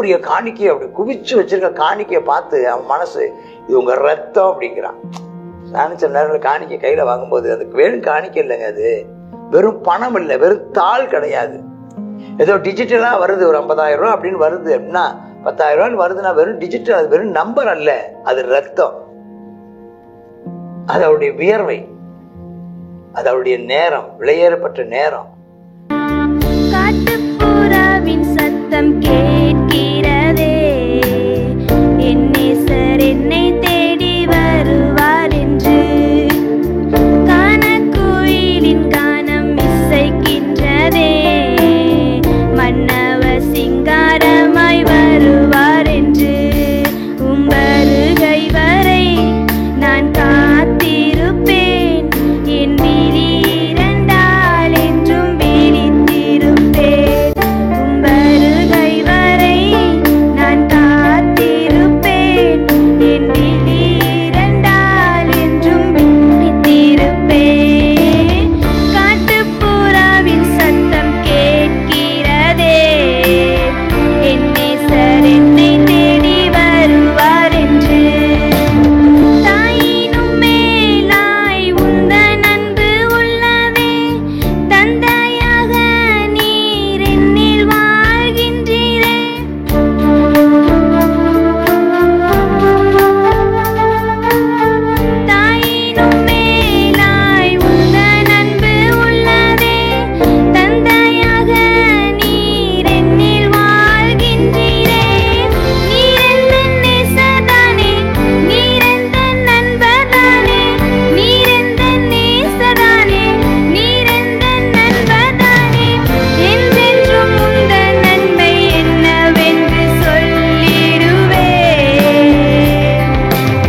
பெரிய காணிக்கையை அப்படி குவிச்சு வச்சிருக்க காணிக்கையை பார்த்து அவன் மனசு இது உங்க ரத்தம் அப்படிங்கிறான். நானும் சில நேரத்தில் காணிக்கை கையில வாங்கும்போது அதுக்கு வெறும் காணிக்கை இல்லைங்க, அது வெறும் பணம் இல்லை, வெறும் தாள் கிடையாது. ஏதோ டிஜிட்டலா வருது, ஒரு 50,000 ரூபாய் அப்படின்னு வருது அப்படின்னா 10,000 ரூபான்னு வருதுன்னா வெறும் டிஜிட்டல், அது வெறும் நம்பர் அல்ல, அது ரத்தம், அது அவருடைய வியர்வை, அது அவருடைய நேரம், விலையேறப்பட்ட நேரம். காட்டுப்புறாவின் சத்தம் கேட்கிறதே, என் நேசர் என்னை தேடி வருவார் என்று. கானக்குயிலின் கானம் இசைக்கின்றதே, மன்னவர் சிங்காரமாய் வருவார் என்று. உம்பருகை வரை நான் காத்திருப்பேன், என் விழி இரண்டால் என்றும் விழித்திருப்பேன். உம்பருகை வரை நான் காத்திருப்பேன், என் விழி இரண்டால் என்றும் விழித்திருப்பேன். காட்டுப்புறாவின் சத்தம் கேட்கிறதே, என் நேசர் என்னை தேடி வருவார் என்று. தாயினும் மேலாய் உந்தன் அன்பு உள்ளதே, தந்தையாக நீர் என்னில் வாழ்கின்றீரே. தாயினும் மேலாய் உந்தன் அன்பு உள்ளதே, தந்தையாக நீர் என்னில் வாழ்கின்றீரே. நீரெந்தன் நேசர்தானே, நீரெந்தன் நண்பர்தானே, நீரெந்தன் நேசர்தானே, நீரெந்தன் நண்பர்தானே. என்றென்றும் உந்தன் நன்மை என்னவென்று சொல்லிடுவேன்.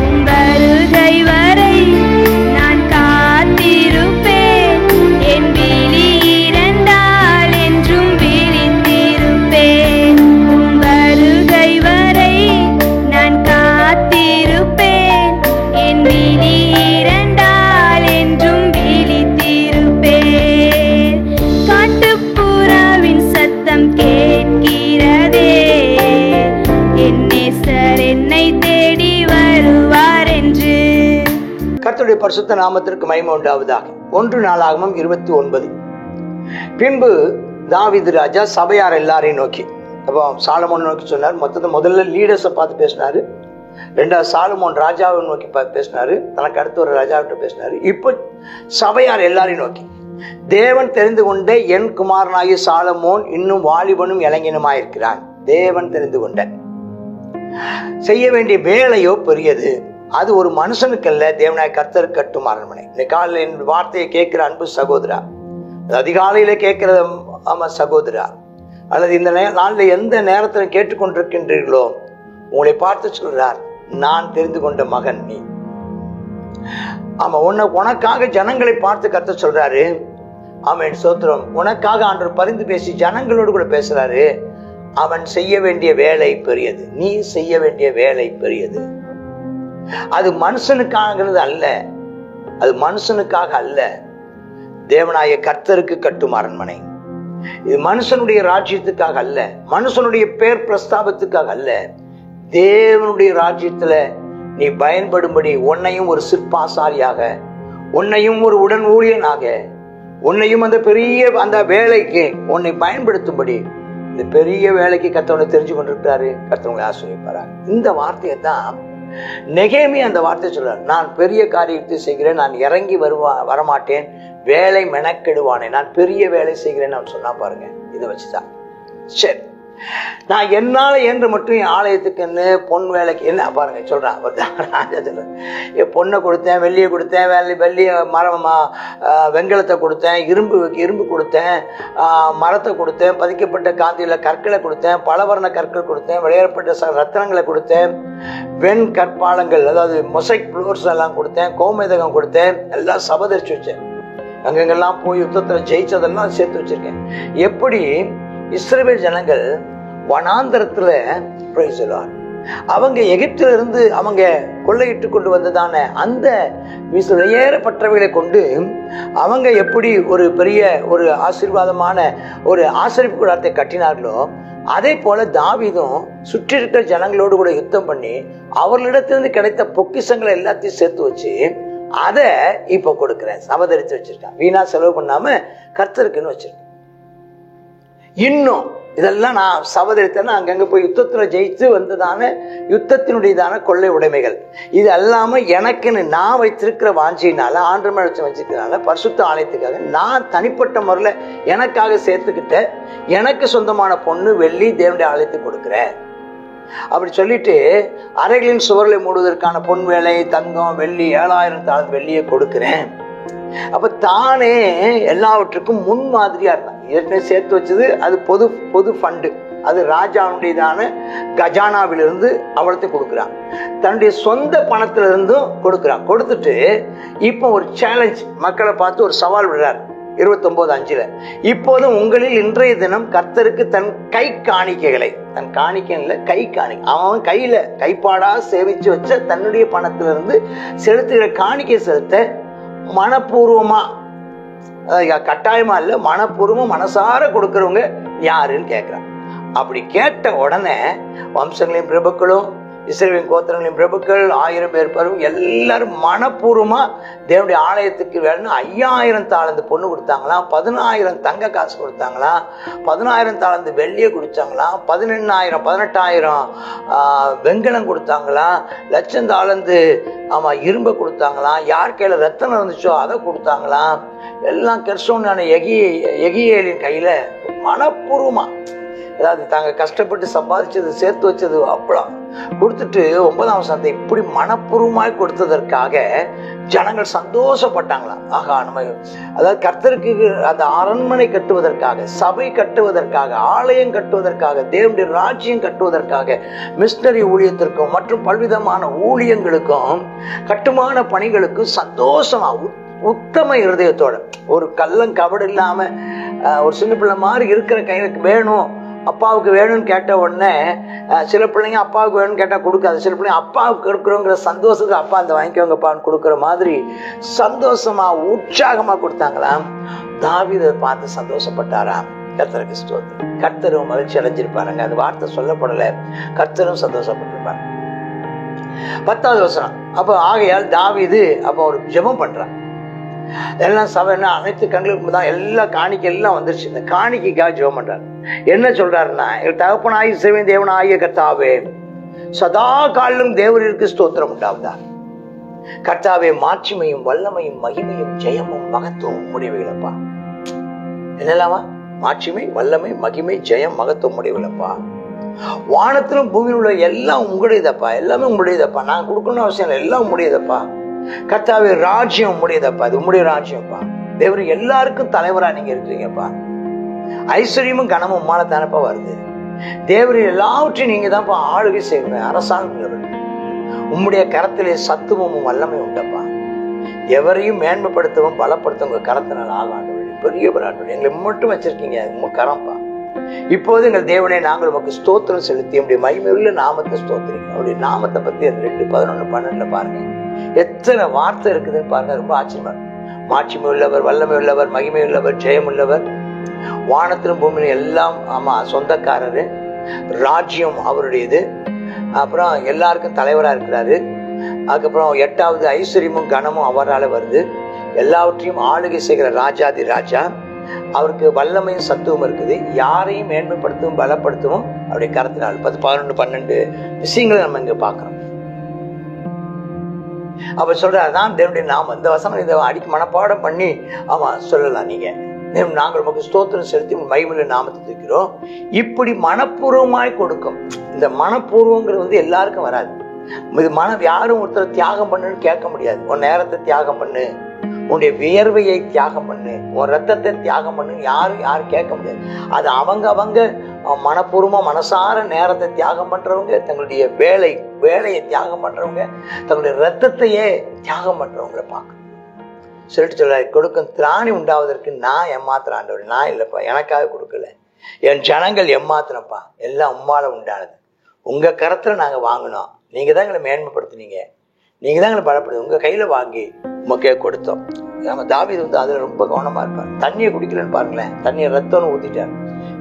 உம்பருகை வரை நான் காத்திருப்பேன், என் விழி இரண்டால் என்றும் விழித்திருப்பேன். உம்பருகை வரை நான் காத்திருப்பேன், என் விழி இரண்டால் என்றும் விழித்திருப்பேன். காட்டுப்புறாவின் சத்தம் கேட்கிறதே, என் நேசர் என்னை தேடி வருவார் என்று. கர்த்தருடைய பரிசுத்த நாமத்திற்கு மகிமை உண்டாவதாக. 1 நாளாகமம் 29. பின்பு தாவீது ராஜா சபையார் எல்லாரையும் நோக்கி, அப்போ சாலமோன் நோக்கி சொன்னார். முதல்ல லீடர்ஸை பார்த்து பேசினாரு, ரெண்டாவது சாலமோன் ராஜாவை நோக்கி பேசினாரு, தனக்கு அடுத்து ஒரு ராஜாவிட்ட பேசினாரு. இப்போ சபையார் எல்லாரையும் நோக்கி, தேவன் தெரிந்து கொண்ட என் குமாரனாகிய சாலமோன் இன்னும் வாலிபனும் இளைஞனுமாயிருக்கிறான். தேவன் தெரிந்து கொண்ட செய்ய வேண்டிய வேலையோ பெரியது, அது ஒரு மனுஷனுக்கு அல்ல, தேவனாய் கர்த்தர் கட்டும் அரண்மனை. இந்த காலையில் வார்த்தையை கேட்கிற அன்பு சகோதரா, அதிகாலையில கேட்கிற ஆமா சகோதரா, அல்லது இந்த நாளில் எந்த நேரத்தில் கேட்டுக்கொண்டிருக்கின்றீர்களோ உங்களை பார்த்து சொல்றார், நான் தெரிந்து கொண்ட மகன் நீ. ஆமா, உனக்காக ஜனங்களை பார்த்து கர்த்தர் சொல்றாரு. ஆமென், ஸ்தோத்திரம். உனக்காக ஆண்டவர் பரிந்து பேசி ஜனங்களோடு கூட பேசுறாரு. அவன் செய்ய வேண்டிய வேலை பெரியது, நீ செய்ய வேண்டிய வேலை பெரியது. அது மனுஷனுக்காகிறது அல்ல, அது மனுஷனுக்காக அல்ல, தேவனாய கர்த்தருக்கு கட்டும் அரண்மனை. இது மனுஷனுடைய ராஜ்யத்துக்காக அல்ல, மனுஷனுடைய பேர் பிரஸ்தாபத்துக்காக அல்ல, தேவனுடைய ராஜ்யத்துல நீ பயன்படும்படி உன்னையும் ஒரு சிற்பாசாரியாக, உன்னையும் ஒரு உடன் ஊழியனாக, உன்னையும் அந்த பெரிய அந்த வேலைக்கு உன்னை பயன்படுத்தும்படி இந்த பெரிய வேலைக்கு கர்த்தர் தெரிஞ்சு கொண்டிருக்கிறாரு. கர்த்தர் உங்களை ஆசீர்வதிப்பாராக. இந்த வார்த்தையை தான் நெகேமியா அந்த வார்த்தை சொல்றார், நான் பெரிய காரியத்தை செய்கிறேன், நான் இறங்கி வரமாட்டேன், வேலை மெனக்கெடுவானே, நான் பெரிய வேலை செய்கிறேன்னு அவன் சொன்னா பாருங்க. இதை வச்சுதான் சரி, நான் என்னால என்று மட்டும் என் ஆலயத்துக்குன்னு பொன் வேலைக்கு என்ன பாருங்க சொல்றான். பொண்ணை கொடுத்தேன், வெள்ளியை கொடுத்தேன், வெள்ளிய மரம் வெண்கலத்தை கொடுத்தேன், இரும்பு கொடுத்தேன், மரத்தை கொடுத்தேன், பதிக்கப்பட்ட காந்தியில கற்களை கொடுத்தேன், பலவர்ண கற்கள் கொடுத்தேன், விளையாடப்பட்ட ரத்தனங்களை கொடுத்தேன், வெண் கற்பாலங்கள் அதாவது மொசைக் ஃப்ளோர்ஸ் எல்லாம் கொடுத்தேன், கோமேதகம் கொடுத்தேன், எல்லாம் சபதரிச்சு வச்சேன். அங்கெங்கெல்லாம் போய் யுத்தத்துல ஜெயிச்சதெல்லாம் சேர்த்து வச்சிருக்கேன். எப்படி இஸ்ரவேல் ஜனங்கள் வனாந்தரத்துல அவங்க எகிப்தில இருந்து அவங்க கொள்ளையிட்டு கொண்டு வந்ததான அந்த விலையேறப்பட்டவைகளை கொண்டு அவங்க எப்படி ஒரு பெரிய ஒரு ஆசீர்வாதமான ஒரு ஆசரிப்பு கூடாரத்தை கட்டினார்களோ, அதே போல தாவீதும் சுற்றி இருக்கிற ஜனங்களோடு கூட யுத்தம் பண்ணி அவர்களிடத்திலிருந்து கிடைத்த பொக்கிஷங்களை எல்லாத்தையும் சேர்த்து வச்சு அதை இப்ப கொடுக்கிறேன், சபதரித்து வச்சிருக்கான். வீணா செலவு பண்ணாம கர்த்தருக்குன்னு வச்சிருக்கேன். இன்னும் இதெல்லாம் நான் சபதரித்தேன்னா அங்கங்க போய் யுத்தத்துல ஜெயிச்சு வந்ததான யுத்தத்தினுடையதான கொள்ளை உடைமைகள், இது அல்லாம எனக்குன்னு நான் வைத்திருக்கிற வாஞ்சியினால ஆண்டு வச்சிருக்கிறதுனால பரிசுத்த ஆலயத்துக்காக நான் தனிப்பட்ட முறையில் எனக்காக சேர்த்துக்கிட்ட எனக்கு சொந்தமான பொண்ணு வெள்ளி தேவனுடைய ஆலயத்துக்கு கொடுக்குறேன் அப்படி சொல்லிட்டு அறைகளின் சுவர்களை மூடுவதற்கான பொன் வேலை, தங்கம், வெள்ளி 7000 தாளந்து வெள்ளியை கொடுக்கிறேன். அப்ப தானே எல்லாவற்றுக்கும் முன்மாதிரியா இருந்தான். ஏற்கனவே சேர்த்து வச்சது அது பொது ஃபண்டு, அது ராஜாவுடையதான கஜானாவிலிருந்து அவளுக்கு கொடுக்குறான். தன்னுடைய சொந்த பணத்துல இருந்தும் கொடுக்குறான். கொடுத்துட்டு இப்போ ஒரு சேலஞ்ச் மக்களை பார்த்து ஒரு சவால் விடுறார் 29:5. இப்போதும் உங்களில் இன்றைய தினம் கர்த்தருக்கு தன் கை காணிக்கைகளை, தன் காணிக்கைல கை காணிக்கை, அவன் கையில கைப்பாடா சேமிச்சு வச்ச தன்னுடைய பணத்திலிருந்து செலுத்துகிற காணிக்கை செலுத்த மனப்பூர்வமா, கட்டாயமா இல்ல, மனப்பூர்வமா மனசார கொடுக்கறவங்க யாருன்னு கேட்கிறான். அப்படி கேட்ட உடனே வம்சங்களையும் பிரபுக்களும் இஸ்ரவேல் கோத்திரங்களையும் பிரபுக்கள் 1000 பேர் பருவம் எல்லாரும் மனப்பூர்வமா தேவனுடைய ஆலயத்துக்கு வேணும்னு 5000 தாளந்து பொண்ணு கொடுத்தாங்களாம், 10000 தங்க காசு கொடுத்தாங்களாம், 10000 தாளந்து வெள்ளியை கொடுத்தாங்களாம், 18,000 வெங்கலம் கொடுத்தாங்களாம், 1,00,000 தாளந்து இரும்பை கொடுத்தாங்களாம், யார் கையில ரத்தனம் இருந்துச்சோ அதை கொடுத்தாங்களாம். எல்லாம் கெர்சோனான எகியேலின் கையில மனப்பூர்வமா, அதாவது தாங்க கஷ்டப்பட்டு சம்பாதிச்சது சேர்த்து வச்சது அப்பளம் கொடுத்துட்டு 9ஆம் வசனத்தை இப்படி மனப்பூர்வமாய் கொடுத்ததற்காக ஜனங்கள் சந்தோஷப்பட்டாங்களாம். ஆகா, நம்ம அதாவது கர்த்தருக்கு அந்த அரண்மனை கட்டுவதற்காக, சபை கட்டுவதற்காக, ஆலயம் கட்டுவதற்காக, தேவனுடைய ராஜ்யம் கட்டுவதற்காக, மிஷனரி ஊழியத்திற்கும் மற்றும் பல்விதமான ஊழியங்களுக்கும் கட்டுமான பணிகளுக்கும் சந்தோஷமா உத்தம இருதயத்தோட, ஒரு கள்ளம் கபடு இல்லாம, ஒரு சின்ன பிள்ளை மாதிரி இருக்கிற கையிலுக்கு வேணும், அப்பாவுக்கு வேணும்னு கேட்ட உடனே சில பிள்ளைங்க அப்பாவுக்கு வேணும்னு கேட்டா கொடுக்காது, சில பிள்ளைங்க அப்பாவுக்கு கொடுக்குறோங்கிற சந்தோஷத்துக்கு அப்பா அந்த வாங்கிக்கோங்கப்பான்னு கொடுக்குற மாதிரி சந்தோஷமா உற்சாகமா கொடுத்தாங்களாம். தாவீதை பார்த்து சந்தோஷப்பட்டாராம். கர்த்தருக்கு ஸ்தோத்திரம். கர்த்தரும் மகிழ்ச்சி அடைஞ்சிருப்பாருங்க. அந்த வார்த்தை சொல்லப்படல, கர்த்தரும் சந்தோஷப்பட்டிருப்பாரு. 10வது வசனம். அப்ப ஆகையால் தாவீது அப்ப ஒரு ஜெபம் பண்றான். எல்லாம் சபை அனைத்து கண்களுக்கு தான் எல்லா காணிக்கை எல்லாம் வந்துருச்சு. இந்த காணிக்கைக்காக ஜெபம் பண்றாரு. என்ன சொல்றாருன்னா, தகப்பனாய் இஸ்ரவேலின் தேவனாகிய கர்த்தாவே, சதா காலம் தேவருக்கு ஸ்தோத்திரம் உண்டாவதா. கர்த்தாவே, மாட்சிமையும் வல்லமையும் மகிமையும் ஜெயமும் மகத்துவம் முடிவுகளப்பா. என்னலாமா? மாட்சிமை, வல்லமை, மகிமை, ஜெயம், மகத்துவம் முடிவுகளப்பா. வானத்திலும் பூமியில் உள்ள எல்லாம் உங்களுடையதப்பா, எல்லாமே உங்களுடையதப்பா. நான் கொடுக்கணும்னு அவசியம் இல்லை, எல்லாம் உங்களுடையதப்பா. கர்த்தாவே, ராஜ்யம் உங்களுடையதப்பா, அது உங்களுடைய ராஜ்யம்ப்பா. தேவரு எல்லாருக்கும் தலைவரா நீங்க இருக்கிறீங்கப்பா. ஐஸ்வர்யமும் கனமும் உம்மால தானப்பா வருது. தேவரு எல்லாவற்றையும் நீங்க தான்ப்பா ஆளுகை செய்வீங்க, அரசாங்கம். உம்முடைய கரத்திலே சத்துவமும் வல்லமை உண்டப்பா. எவரையும் மேன்மைப்படுத்தவும் பலப்படுத்தவும் உங்க கரத்தினால் ஆகாண்டு பெரிய பராட்டு எங்களை மட்டும் வச்சிருக்கீங்க, உங்க கரம்பா. இப்போது எங்கள் தேவனே, நாங்கள் உமக்கு ஸ்தோத்திரம் செலுத்தி நம்முடைய மகிமையுள்ள நாமத்தை ஸ்தோத்திரிங்க. அவருடைய நாமத்தை பத்தி 2:11-12 பாருங்க, எத்தனை வார்த்தை இருக்குதுன்னு பாருங்க. ரொம்ப ஆச்சரியமா இருக்கு. மாட்சிமை உள்ளவர், வல்லமை உள்ளவர், மகிமை உள்ளவர், ஜெயம் உள்ளவர், வானத்திலும் பூமியிலும் எல்லாம் சொந்தக்காரரு, ராஜ்யம் அவருடையது, அப்புறம் எல்லாருக்கும் தலைவரா இருக்கிறாரு. அதுக்கப்புறம் 8வது ஐஸ்வர்யமும் கனமும் அவரால் வருது. எல்லாவற்றையும் ஆளுகை செய்கிற ராஜாதி ராஜா, அவருக்கு வல்லமையும் சத்துவம் இருக்குது. யாரையும் மேன்மைப்படுத்தவும் பலப்படுத்தவும் அவருடைய கரத்தினால். 11-12 விஷயங்களை நம்ம இங்க பாக்குறோம். அப்ப சொல்றாருதான் தேவனுடைய நாமம். இந்த வசனம் இதை அடிக்க மனப்பாடம் பண்ணி சொல்லலாம் நீங்க. நாங்கள் நமக்கு ஸ்தோத்திரம் செலுத்தி மகிமையுள்ள நாமத்தை இருக்கிறோம். இப்படி மனப்பூர்வமாய் கொடுக்கும். இந்த மனப்பூர்வங்கிறது எல்லாருக்கும் வராது. இது யாரும் ஒருத்தர் தியாகம் பண்ணுன்னு கேட்க முடியாது. உன் நேரத்தை தியாகம் பண்ணு, உன்னுடைய வியர்வையை தியாகம் பண்ணு, உன் ரத்தத்தை தியாகம் பண்ணுன்னு யாரும் கேட்க முடியாது. அது அவங்க மனப்பூர்வமா மனசார நேரத்தை தியாகம் பண்றவங்க, தங்களுடைய வேலையை தியாகம் பண்றவங்க, தங்களுடைய ரத்தத்தையே தியாகம் பண்றவங்களை பார்க்க சொல்லிட்டு சொல்றாரு, கொடுக்கும் திராணி உண்டாவதற்கு நான் ஏமாத்திரம் ஆண்டவர், நான் இல்லைப்பா, எனக்காக கொடுக்கல, என் ஜனங்கள் ஏமாத்தினப்பா, எல்லாம் உம்மால உண்டானது, உங்க கரத்துல நாங்க வாங்கினோம், நீங்க தான் எங்களை மேன்மைப்படுத்தினீங்க, நீங்க தான் எங்களை பலப்படுது, உங்க கையில வாங்கி உமக்கே கொடுத்தோம். நம்ம தாவீது அதுல ரொம்ப கவனமா இருப்பார். தண்ணியை குடிக்கலன்னு பாருங்களேன், தண்ணியை ரத்தம்னு ஊத்திட்டார்.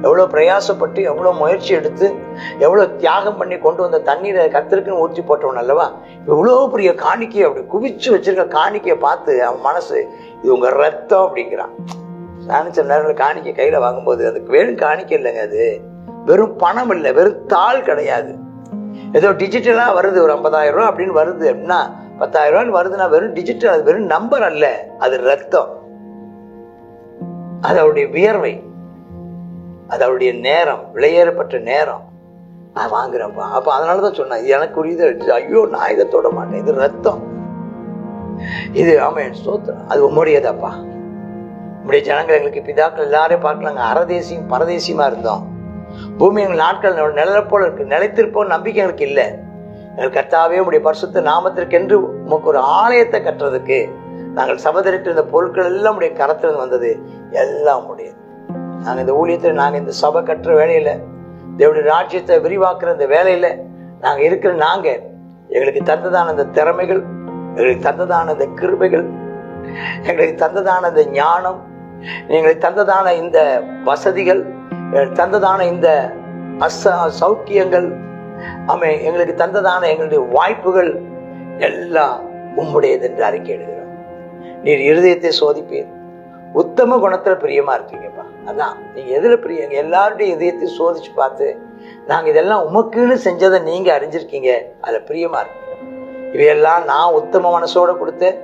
எவ்வளோ பிரயாசப்பட்டு எவ்வளோ முயற்சி எடுத்து எவ்வளோ தியாகம் பண்ணி கொண்டு வந்த தண்ணீரை கர்த்தருக்குன்னு ஊற்றி போட்டவன் அல்லவா, இவ்வளோ பெரிய காணிக்கையை அப்படி குவிச்சு வச்சிருக்க காணிக்கையை பார்த்து அவன் மனசு இது உங்க ரத்தம் அப்படிங்கிறான். நானும் சில நேரங்களில் காணிக்கை கையில வாங்கும்போது அதுக்கு வெறும் காணிக்கை இல்லைங்க, அது வெறும் பணம் இல்லை, வெறும் தாள் கிடையாது. ஏதோ டிஜிட்டலா வருது, ஒரு 50,000 ரூபா அப்படின்னு வருது அப்படின்னா 10,000 ரூபான்னு வருதுன்னா வெறும் டிஜிட்டல், அது வெறும் நம்பர் அல்ல, அது ரத்தம், அது அவருடைய வியர்வை, அது அவருடைய நேரம், விலையேறப்பட்ட நேரம். நான் வாங்குறேன்ப்பா. அப்ப அதனாலதான் சொன்னேன் எனக்கு உரியது. ஐயோ நான் இதை தொட மாட்டேன், இது ரத்தம், இது ஆமென் ஸ்தோத்திரம், அது உம்முடையதாப்பா. உம்முடைய ஜனங்கள் எங்களுக்கு பிதாக்கள் எல்லாரையும் பார்க்கலாங்க, அரதேசியும் பரதேசியமா இருந்தோம். பூமி எங்கள் நாட்கள் நிழலைப்போல இருக்கு, நிலைத்திருப்போம் நம்பிக்கை எங்களுக்கு இல்லை. எங்கள் கர்த்தாவே உடைய பரிசுத்த நாமத்திற்கென்று உமக்கு ஒரு ஆலயத்தை கட்டுறதுக்கு நாங்கள் சபதரிட்டு இருந்த பொருட்கள் எல்லாம் உடைய கரத்திலிருந்து வந்தது, எல்லாம் முடியாது. நாங்கள் இந்த ஊழியத்தில், நாங்கள் இந்த சபை கட்டுற வேலையில, தேவனுடைய ராஜ்யத்தை விரிவாக்குற இந்த வேலையில நாங்கள் இருக்கிற எங்களுக்கு தந்ததான இந்த திறமைகள், எங்களுக்கு தந்ததான இந்த கிருபைகள், எங்களுக்கு தந்ததான இந்த ஞானம், எங்களுக்கு தந்ததான இந்த வசதிகள், தந்ததான இந்த சௌக்கியங்கள், எங்களுக்கு தந்ததான எங்களுடைய வாய்ப்புகள் எல்லாம் உம்முடையது என்று அறிக்கையிடுகிறோம். நீர் இருதயத்தை சோதிப்பீர், உத்தம குணத்துல பிரியமா இருக்கீங்கப்பா. அதான் நீங்க எதுல பிரியங்க, எல்லாருடைய இதயத்தை சோதிச்சு பார்த்து நாங்க இதெல்லாம் உமக்குன்னு செஞ்சதை நீங்க அறிஞ்சிருக்கீங்க, அதுல பிரியமா இருக்கீங்க. இவையெல்லாம் நான் உத்தம மனசோட கொடுத்தேன்,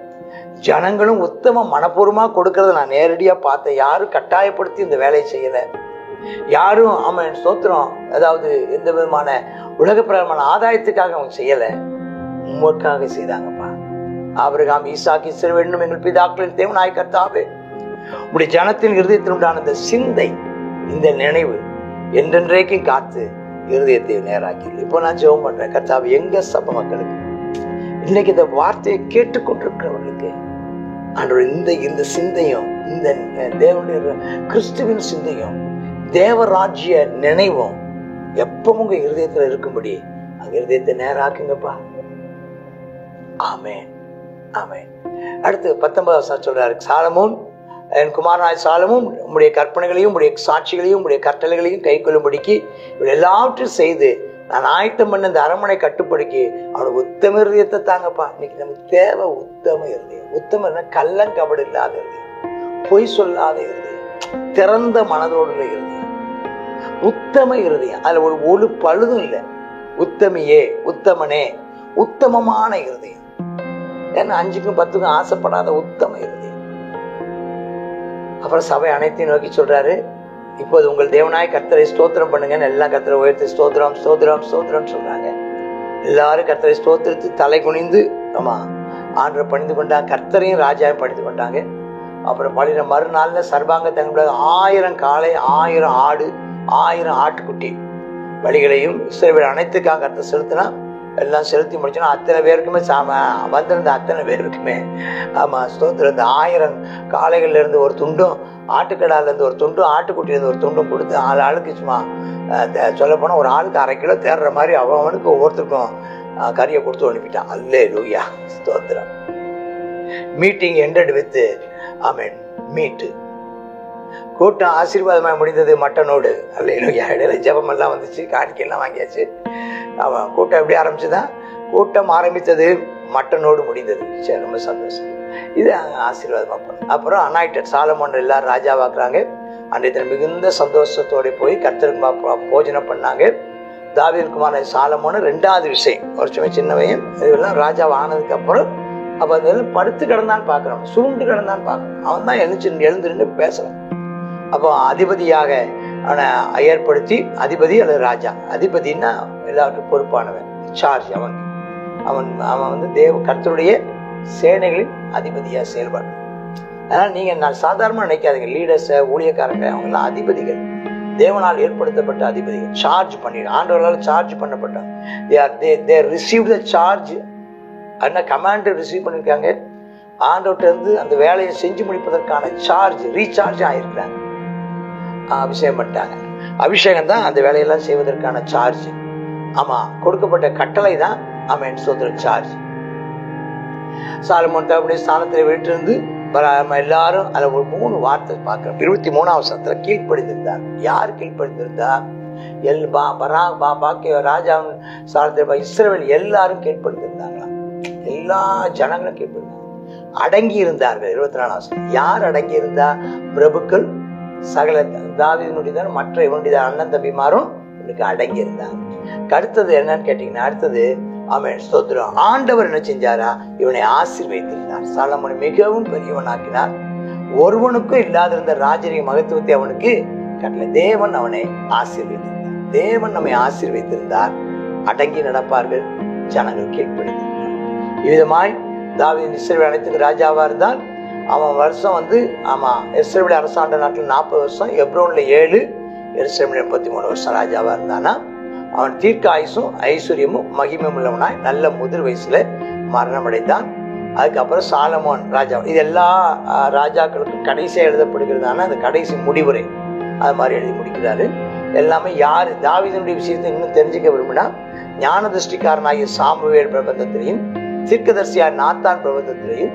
ஜனங்களும் உத்தம மனப்பூர்வமா கொடுக்கறத நான் நேரடியா பார்த்தேன். யாரும் கட்டாயப்படுத்தி இந்த வேலையை செய்யல, யாரும் ஆமென் ஸ்தோத்திரம் அதாவது எந்த விதமான உலகப்பிரமான ஆதாயத்துக்காக அவங்க செய்யல, உமக்காக செய்தாங்கப்பா. ஆபிரகாம், ஈசாக்கு, இஸ்ரவேல் எங்கள் பிதாக்களின் தேவனாய் கர்த்தாவே, உடைய ஜனத்தின் இருதயத்தில் உண்டான இந்த சிந்தை, இந்த நினைவு என்றென்றைக்கும் காத்து இருதயத்தை நேராக்கி. இப்போ நான் ஜெபம் பண்றேன், கர்த்தாவே எங்க சபை மக்களுக்கு இன்னைக்கு இந்த வார்த்தையை கேட்டுக்கொண்டிருக்கிறவர்களுக்கு ஆண்டவர் இந்த சிந்தையும், இந்த தேவனுடைய கிறிஸ்துவின் சிந்தையும் தேவராஜ்ய நினைவும் எப்பவும் உங்க இருதயத்துல இருக்கும்படி அங்க இருதயத்தை நேராக்குங்கப்பா. ஆமென் ஆமென். அடுத்து 19 சொல்றாரு, சாலமோன் என் குமாரனாய் சாலமோன் உம்முடைய கற்பனைகளையும் உம்முடைய சாட்சிகளையும் உம்முடைய கட்டளைகளையும் கை கொள்ளும்படிக்கு இவள் எல்லாவற்றையும் செய்து நான் ஆயத்தம் பண்ண இந்த அரண்மனை கட்டுப்படுக்கி அவனுக்கு உத்தம இருதயத்தை தாங்கப்பா. இன்னைக்கு நமக்கு தேவை உத்தம இருதயம். உத்தம கள்ளங்கபடு இல்லாத இருதயம், பொய் சொல்லாத இருதயம், திறந்த மனதோடு இருதயம், உத்தம இருதயம். அதுல ஒரு பழுதும் இல்லை. உத்தமியே, உத்தமனே, உத்தமமான இருதயம். ஏன்னா 5க்கும் 10க்கும் ஆசைப்படாத உத்தம இருதயம். அப்புறம் சபை அனைத்தையும் நோக்கி சொல்றாரு, இப்போது உங்கள் தேவனாய் கர்த்தரை ஸ்தோத்திரம் பண்ணுங்கன்னு எல்லாம் கர்த்தரை உயர்த்தி ஸ்தோத்திரம் ஸ்தோத்திரம் ஸ்தோத்திரம் சொல்றாங்க. எல்லாரும் கர்த்தரை ஸ்தோத்திரத்து தலை குனிந்து ஆமா ஆண்டரை பணிந்து கொண்டாங்க, கர்த்தரையும் ராஜாவையும் பணிந்து கொண்டாங்க. அப்புறம் பழின மறுநாள்ல சர்வாங்க தங்க 1000 காளை, 1000 ஆடு, 1000 ஆட்டுக்குட்டி பலிகளையும் இஸ்ரவேல் அனைத்துக்காக கர்த்தர் செலுத்தினா. எல்லாம் செலுத்தி முடிச்சோன்னா அத்தனை பேருக்குமே வந்திருந்த அத்தனை பேருக்குமே ஆமா ஸ்தோத்திரம் இந்த 1000 காளைகள்ல இருந்து ஒரு துண்டும், ஆட்டுக்கடால இருந்து ஒரு துண்டும், ஆட்டுக்குட்டில இருந்து ஒரு துண்டும் கொடுத்து ஆளுக்கு சும்மா சொல்ல போனா ஒரு ஆளுக்கு 1/2 கிலோ தேடுற மாதிரி அவனுக்கு ஒவ்வொருத்தருக்கும் கறியை கொடுத்து அனுப்பிட்டான். அல்லேலூயா ஸ்தோத்திரம். Meeting ended with amen meet. கூட்டம் ஆசீர்வாதமாக முடிந்தது மட்டனோடு. அல்லேலூயா. இடையில ஜெபம் எல்லாம் வந்துச்சு, காணிக்கையெல்லாம் வாங்கியாச்சு. அவன் கூட்டம் எப்படி ஆரம்பிச்சுதான், கூட்டம் ஆரம்பித்தது மட்டனோடு முடிந்தது. சரி, ரொம்ப சந்தோஷம். இது ஆசீர்வாதமா பண்ணு. அப்புறம் அனாயிட்டட் சாலமோன் எல்லாரும் ராஜாவாக்குறாங்க. அன்றைய மிகுந்த சந்தோஷத்தோட போய் கர்த்தருக்கு போஜனம் பண்ணாங்க. தாவீது குமாரன் சாலமோன் 2வது விஷயம், ஒரு சும்மா சின்னவையும் இதெல்லாம் ராஜாவை ஆனதுக்கு அப்புறம் அப்ப அந்த படுத்து கிடந்தான்னு பாக்குறோம், சுருண்டு கிடந்தான்னு பாக்குறோம். அவன் தான் எழுந்துருந்து பேசலாம். அப்போ அதிபதியாக அவனை ஏற்படுத்தி, அதிபதி அல்லது ராஜா, அதிபதினா எல்லாருக்கும் பொறுப்பானவன், சார்ஜ். அவன் வந்து கர்த்தருடைய சேனைகளின் அதிபதியா செயல்படுறான். அதனால நீங்க நான் சாதாரணமா நினைக்காதீங்க, லீடர்ஸ், ஊழியக்காரங்க அவங்க எல்லாம் அதிபதிகள், தேவனால் ஏற்படுத்தப்பட்ட அதிபதிகள். சார்ஜ் பண்ணிடு, ஆண்டவர்களால் சார்ஜ் பண்ணப்பட்டாங்க. கமாண்ட் ரிசீவ் பண்ணிருக்காங்க. ஆண்டவர்கிட்ட இருந்து அந்த வேலையை செஞ்சு முடிப்பதற்கான சார்ஜ், ரீசார்ஜ் ஆயிருக்காங்க. அபிஷேகம் பண்ணிட்டாங்க. அபிஷேகம் தான் அந்த வேலையெல்லாம் செய்வதற்கான சார்ஜ். ஆமா, கொடுக்கப்பட்ட கட்டளை தான் ஆமென் ஸ்தோத்திரம் சார்ஜ். சாலமோன் தன்னுடைய ஸ்தானத்தில் விட்டிருந்து நம்ம எல்லாரும் அதில் ஒரு 3 வார்த்தை பார்க்கிறோம். 23ஆம் வசனத்துல கீழ்ப்படிந்திருந்தார். யார் கீழ்ப்படிந்திருந்தா? ராஜா சாலத்தில் இஸ்ரவேல் எல்லாரும் கீழ்ப்படிந்திருந்தாங்களாம். எல்லா ஜனங்களும் கீழ்ப்படிந்தாங்க, அடங்கி இருந்தார்கள். 24ஆம் வசனம். யார் அடங்கி இருந்தா? பிரபுக்கள், சகல தாவீதினுடைய மற்ற இவனுடைய அண்ணன் தம்பிமாரும் இவனுக்கு அடங்கி இருந்தாங்க. அடுத்தது என்னன்னு கேட்டீங்கன்னா, அடுத்தது ஆமென் ஸ்தோத்திரம், ஆண்டவர் என்ன செஞ்சாரா? இவனை ஆசீர்வதித்திருந்தார். சாலமோனை மிகவும் பெரியவனாக்கினார். ஒருவனுக்கும் இல்லாதிருந்த ராஜரீக மகத்துவத்தை அவனுக்கு கட்டளை. தேவன் அவனை ஆசீர்வதித்திருந்தார். தேவன் நம்மை ஆசீர்வதித்திருந்தார். அடங்கி நடப்பார்கள், ஜனங்கள் கீழ்ப்படிந்திருந்தார். இவ்விதமாய் தாவீது இஸ்ரவேல் அனைத்துக்கு ராஜாவா இருந்தால் அவன் வருஷம் இஸ்ரவேல் அரசாண்ட நாட்டில் 40 வருஷம், எப்ரோன்ல 7, எருசலேமில் 33 வருஷம் ராஜாவா இருந்தானா அவன் தீர்க்க ஆயுசும் ஐஸ்வர்யமும் மகிமையும் உள்ளவனாய் நல்ல முதிர் வயசுல மரணம் அடைந்தான். அதுக்கப்புறம் சாலமோன் ராஜா. இது எல்லா ராஜாக்களுக்கும் கடைசியா எழுதப்படுகிறதான அந்த கடைசி முடிவுரை அது மாதிரி எழுதி முடிக்கிறாரு. எல்லாமே யாரு தாவீதுடைய விஷயத்தை இன்னும் தெரிஞ்சுக்க விரும்பினா ஞான திருஷ்டிக்காரனாகிய சாமுவேல் பிரபந்தத்திலையும், தீர்க்கதரிசியார் நாத்தான் பிரபந்தத்திலையும்,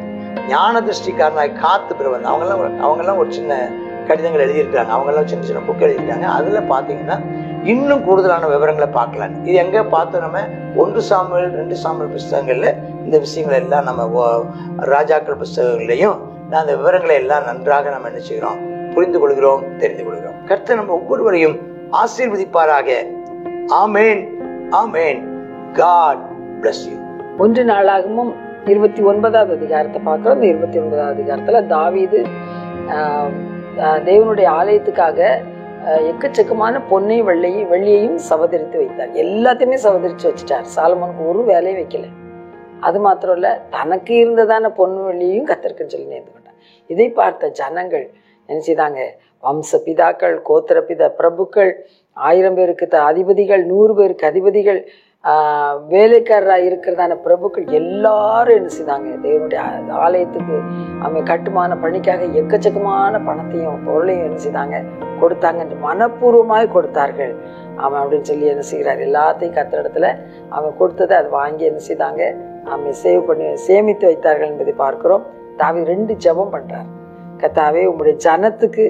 ஞான திருஷ்டிக்காரனாகிய காத்து பிரபந்தம் அவங்கெல்லாம் ஒரு சின்ன கடிதங்கள் எழுதியிருக்காங்க. அவங்கெல்லாம் சின்ன சின்ன புக் எழுதியிருக்காங்க. அதுல பாத்தீங்கன்னா இன்னும் கூடுதலான விவரங்களை பார்க்கலாம். இது எங்க பார்த்தோம்? நம்ம 1 சாமுவேல் 2 சாமுவேல் புஸ்தகங்கள்ல இந்த விஷயங்கள் எல்லாம், நம்ம ராஜாக்கள் புஸ்தகங்களையும் அந்த விவரங்களை எல்லாம் நன்றாக நம்ம என்ன செய்கிறோம்? புரிந்து கொள்கிறோம், தெரிந்து கொள்கிறோம். கர்த்தர் நம்ம ஒவ்வொருவரையும் ஆசீர்வதிப்பாராக. ஆமேன், ஆமேன். God bless you. 1 நாளாகமும் 29வது அதிகாரத்தை பார்க்கிறோம். இந்த 29வது அதிகாரத்துல தாவீது தேவனுடைய ஆலயத்துக்காக எக்கச்சக்கமான பொன்னையும் வெள்ளியையும் சவதரித்து வைத்தார். எல்லாத்தையுமே சவதரித்து வச்சுட்டார். சாலமோனுக்கு ஒரு வேலையும் வைக்கல. அது மாத்திரம் இல்ல, தனக்கு இருந்ததான பொண்ணு வெள்ளியையும் கத்தருக்குன்னு சொல்லி நேர்ந்து கொண்டார். இதை பார்த்த ஜனங்கள் என்ன செய்தாங்க? வம்ச பிதாக்கள், கோத்திர பிரபுக்கள், 1000 பேருக்கு அதிபதிகள், 100 பேருக்கு அதிபதிகள், வேலைக்காரராக இருக்கிறதான பிரபுக்கள் எல்லாரும் என்ன செய்தாங்க? தேவனுடைய ஆலயத்துக்கு அவன் கட்டுமான பணிக்காக எக்கச்சக்கமான பணத்தையும் பொருளையும் என்ன செய்தாங்க? கொடுத்தாங்க. மனப்பூர்வமாக கொடுத்தார்கள். அவன் அப்படின்னு சொல்லி என்ன செய்கிறார்? எல்லாத்தையும் கத்திரிடத்துல அவன் கொடுத்ததை அதை வாங்கி என்ன செய்தாங்க? அவன் சேமித்து வைத்தார்கள் என்பதை பார்க்கிறோம். தாவீது 2 ஜெபம் பண்றார். கர்த்தாவே, உம்முடைய ஜனத்துக்கு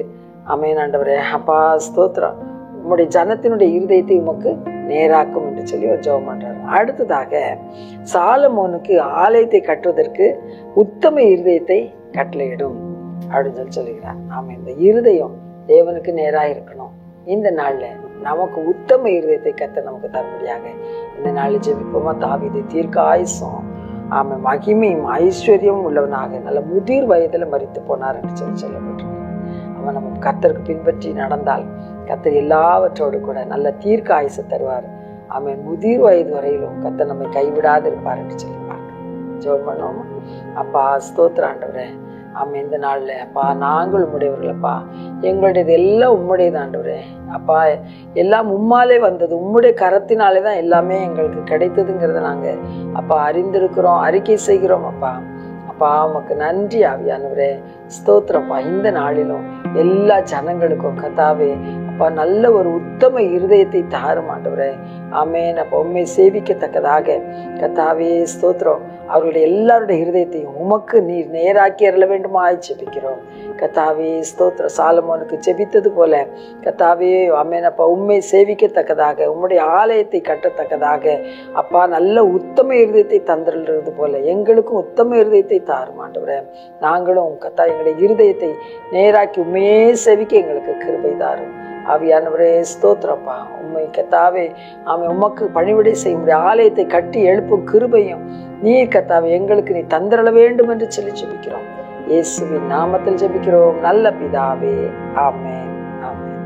ஆமென் ஆண்டவரே, அப்பா ஸ்தோத்திரம், உம்முடைய ஜனத்தினுடைய இருதயத்தை உமக்கு நேராக்கும் என்று சொல்லி ஒரு ஜெபம் பண்றார். அடுத்ததாக சாலமோனுக்கு ஆலயத்தை கட்டுவதற்கு உத்தம இருதயத்தை கட்டளையிடும் அப்படின்னு சொல்லுகிறார். நாம இந்த இருதயம் தேவனுக்கு நேராக இருக்கணும். இந்த நாள்ல நமக்கு உத்தம இருதயத்தை கத்த நமக்கு தரும்படியாக இந்த நாள் ஜெபிப்போமா? தாவீது தீர்க்க ஆயுசும் மகிமையும் ஐஸ்வர்யமும் உள்ளவனாக நல்ல முதிர் வயதுல மரித்து போனார் என்று சொல்லப்பட்டிருக்கிறார். அவன் நம்ம கர்த்தருக்கு பின்பற்றி நடந்தால் கர்த்தர் எல்லாவற்றோடு கூட நல்ல தீர்க்க ஆயுசை தருவார். அவன் முதிர் வயது வரையிலும் கர்த்தர் நம்மை கைவிடாது இருப்பார் என்று சொல்லி பார்க்க ஜெபம் பண்ணுவோமா? அப்பா ஸ்தோத்திர ஆண்டவரே, இந்த நாள்ல அப்பா நாங்கள் உம்முடையவர்களப்பா, எங்களுடையது எல்லாம் உம்முடையது ஆண்டவரே. அப்பா எல்லாம் உம்மாலே வந்தது, உம்முடைய கரத்தினாலே தான் எல்லாமே எங்களுக்கு கிடைத்ததுங்கிறத நாங்க அப்பா அறிந்திருக்கிறோம், அறிக்கை செய்கிறோம். அப்பா உமக்கு நன்றி ஆவியானவரே, ஸ்தோத்திரப்பா. இந்த நாளிலும் எல்லா ஜனங்களுக்கும் கர்த்தாவே அப்பா நல்ல ஒரு உத்தம இருதயத்தை தாரும் ஆண்டவரே. ஆமென். அப்பா உம்மை சேவிக்கத்தக்கதாக கர்த்தாவே ஸ்தோத்திரம். அவர்களுடைய எல்லாருடைய இருதயத்தையும் உமக்கு நீர் நேராக்கி அருள வேண்டுமாய் ஜெபிக்கிறோம் கர்த்தாவே ஸ்தோத்திரம். சாலமோனுக்கு ஜெபித்தது போல கர்த்தாவே ஆமென் அப்பா உம்மை சேவிக்கத்தக்கதாக, உம்முடைய ஆலயத்தை கட்டத்தக்கதாக அப்பா நல்ல உத்தம இருதயத்தை தந்துடுறது போல எங்களுக்கும் உத்தம இருதயத்தை தாரும் ஆண்டவரே. நாங்களும் கர்த்தா எங்களுடைய இருதயத்தை நேராக்கி உண்மையே சேவிக்க எங்களுக்கு கிருபை தாரும் ஆவியானவரே. ஸ்தோத்திரப்பா. உண்மை கர்த்தாவே உமக்கு பணிவிடை செய்ய முடிய ஆலயத்தை கட்டி எழுப்பும் கிருபையும் நீர் கர்த்தாவே எங்களுக்கு நீ தந்திரள வேண்டும் என்று சொல்லி ஜெபிக்கிறோம். இயேசுவின் நாமத்தில் ஜெபிக்கிறோம் நல்ல பிதாவே. ஆமென், ஆமென்.